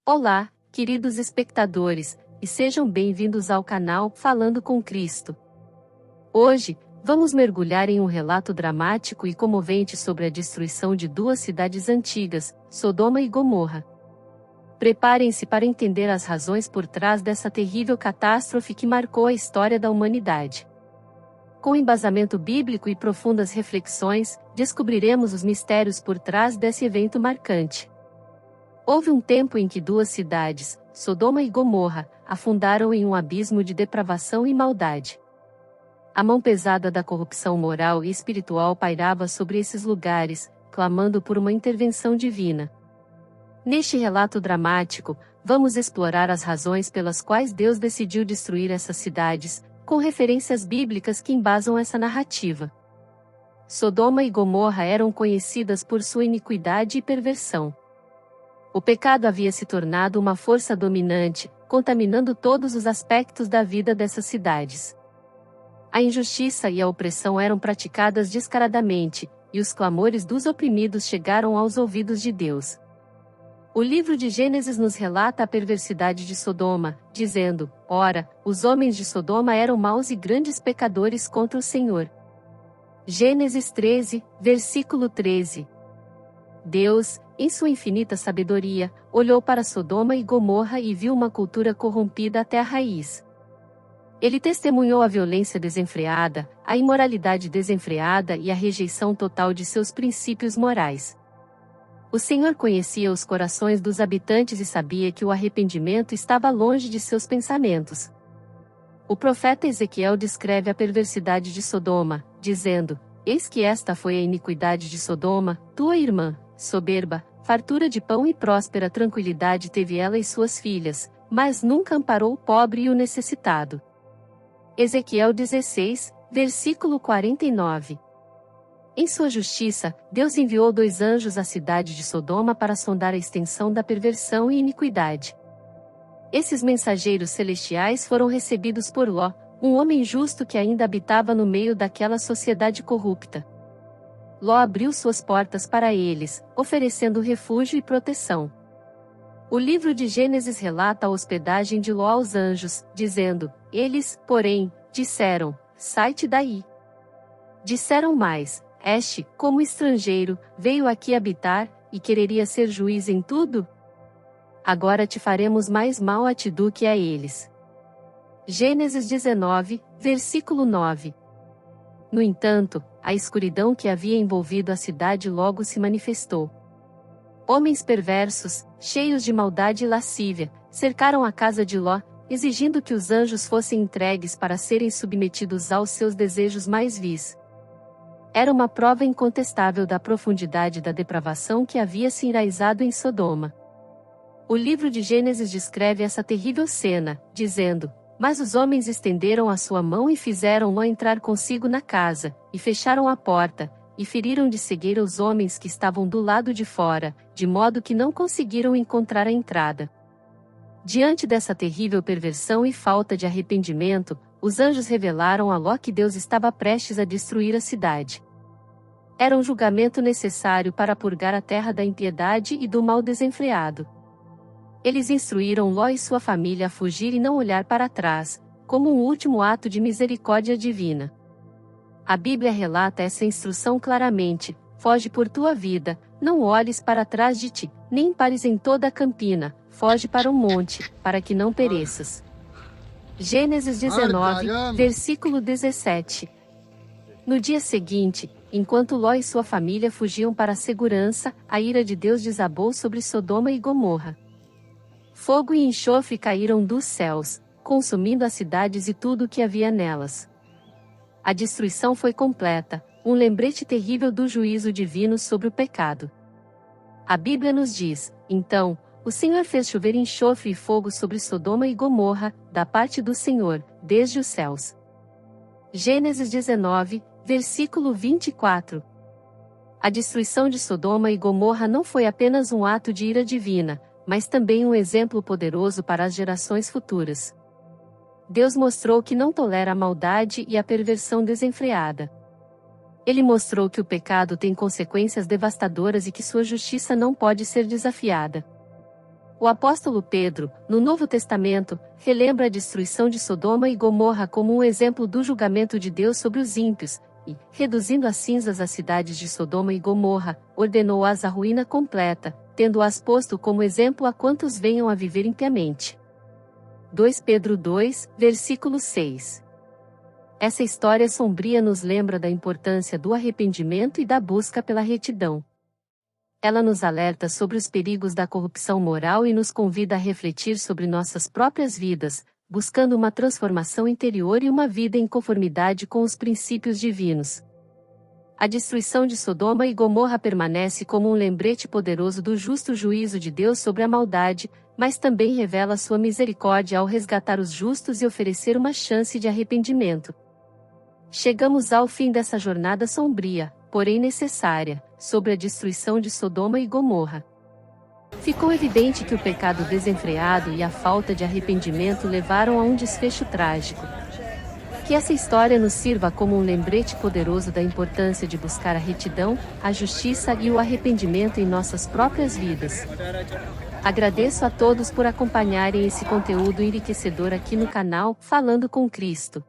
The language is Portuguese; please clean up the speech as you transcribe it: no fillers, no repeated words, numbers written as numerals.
Olá, queridos espectadores, e sejam bem-vindos ao canal Falando com Cristo. Hoje, vamos mergulhar em um relato dramático e comovente sobre a destruição de duas cidades antigas, Sodoma e Gomorra. Preparem-se para entender as razões por trás dessa terrível catástrofe que marcou a história da humanidade. Com embasamento bíblico e profundas reflexões, descobriremos os mistérios por trás desse evento marcante. Houve um tempo em que duas cidades, Sodoma e Gomorra, afundaram em um abismo de depravação e maldade. A mão pesada da corrupção moral e espiritual pairava sobre esses lugares, clamando por uma intervenção divina. Neste relato dramático, vamos explorar as razões pelas quais Deus decidiu destruir essas cidades, com referências bíblicas que embasam essa narrativa. Sodoma e Gomorra eram conhecidas por sua iniquidade e perversão. O pecado havia se tornado uma força dominante, contaminando todos os aspectos da vida dessas cidades. A injustiça e a opressão eram praticadas descaradamente, e os clamores dos oprimidos chegaram aos ouvidos de Deus. O livro de Gênesis nos relata a perversidade de Sodoma, dizendo: ora, os homens de Sodoma eram maus e grandes pecadores contra o Senhor. Gênesis 13, versículo 13. Deus, em sua infinita sabedoria, olhou para Sodoma e Gomorra e viu uma cultura corrompida até a raiz. Ele testemunhou a violência desenfreada, a imoralidade desenfreada e a rejeição total de seus princípios morais. O Senhor conhecia os corações dos habitantes e sabia que o arrependimento estava longe de seus pensamentos. O profeta Ezequiel descreve a perversidade de Sodoma, dizendo: eis que esta foi a iniquidade de Sodoma, tua irmã, soberba, fartura de pão e próspera tranquilidade teve ela e suas filhas, mas nunca amparou o pobre e o necessitado. Ezequiel 16, versículo 49. Em sua justiça, Deus enviou 2 anjos à cidade de Sodoma para sondar a extensão da perversão e iniquidade. Esses mensageiros celestiais foram recebidos por Ló, um homem justo que ainda habitava no meio daquela sociedade corrupta. Ló abriu suas portas para eles, oferecendo refúgio e proteção. O livro de Gênesis relata a hospedagem de Ló aos anjos, dizendo: eles, porém, disseram: sai-te daí. Disseram mais: este, como estrangeiro, veio aqui habitar, e quereria ser juiz em tudo? Agora te faremos mais mal a ti do que a eles. Gênesis 19, versículo 9. No entanto, a escuridão que havia envolvido a cidade logo se manifestou. Homens perversos, cheios de maldade e lascívia, cercaram a casa de Ló, exigindo que os anjos fossem entregues para serem submetidos aos seus desejos mais vis. Era uma prova incontestável da profundidade da depravação que havia se enraizado em Sodoma. O livro de Gênesis descreve essa terrível cena, dizendo: mas os homens estenderam a sua mão e fizeram-no entrar consigo na casa, e fecharam a porta, e feriram de cegueira os homens que estavam do lado de fora, de modo que não conseguiram encontrar a entrada. Diante dessa terrível perversão e falta de arrependimento, os anjos revelaram a Ló que Deus estava prestes a destruir a cidade. Era um julgamento necessário para purgar a terra da impiedade e do mal desenfreado. Eles instruíram Ló e sua família a fugir e não olhar para trás, como um último ato de misericórdia divina. A Bíblia relata essa instrução claramente: foge por tua vida, não olhes para trás de ti, nem pares em toda a campina, foge para o monte, para que não pereças. Gênesis 19, versículo 17. No dia seguinte, enquanto Ló e sua família fugiam para a segurança, a ira de Deus desabou sobre Sodoma e Gomorra. Fogo e enxofre caíram dos céus, consumindo as cidades e tudo o que havia nelas. A destruição foi completa, um lembrete terrível do juízo divino sobre o pecado. A Bíblia nos diz: então, o Senhor fez chover enxofre e fogo sobre Sodoma e Gomorra, da parte do Senhor, desde os céus. Gênesis 19, versículo 24. A destruição de Sodoma e Gomorra não foi apenas um ato de ira divina, mas também um exemplo poderoso para as gerações futuras. Deus mostrou que não tolera a maldade e a perversão desenfreada. Ele mostrou que o pecado tem consequências devastadoras e que sua justiça não pode ser desafiada. O apóstolo Pedro, no Novo Testamento, relembra a destruição de Sodoma e Gomorra como um exemplo do julgamento de Deus sobre os ímpios, e, reduzindo a cinzas as cidades de Sodoma e Gomorra, ordenou-as à ruína completa, tendo-as posto como exemplo a quantos venham a viver impiamente. 2 Pedro 2, versículo 6. Essa história sombria nos lembra da importância do arrependimento e da busca pela retidão. Ela nos alerta sobre os perigos da corrupção moral e nos convida a refletir sobre nossas próprias vidas, buscando uma transformação interior e uma vida em conformidade com os princípios divinos. A destruição de Sodoma e Gomorra permanece como um lembrete poderoso do justo juízo de Deus sobre a maldade, mas também revela sua misericórdia ao resgatar os justos e oferecer uma chance de arrependimento. Chegamos ao fim dessa jornada sombria, porém necessária, sobre a destruição de Sodoma e Gomorra. Ficou evidente que o pecado desenfreado e a falta de arrependimento levaram a um desfecho trágico. Que essa história nos sirva como um lembrete poderoso da importância de buscar a retidão, a justiça e o arrependimento em nossas próprias vidas. Agradeço a todos por acompanharem esse conteúdo enriquecedor aqui no canal Falando com Cristo.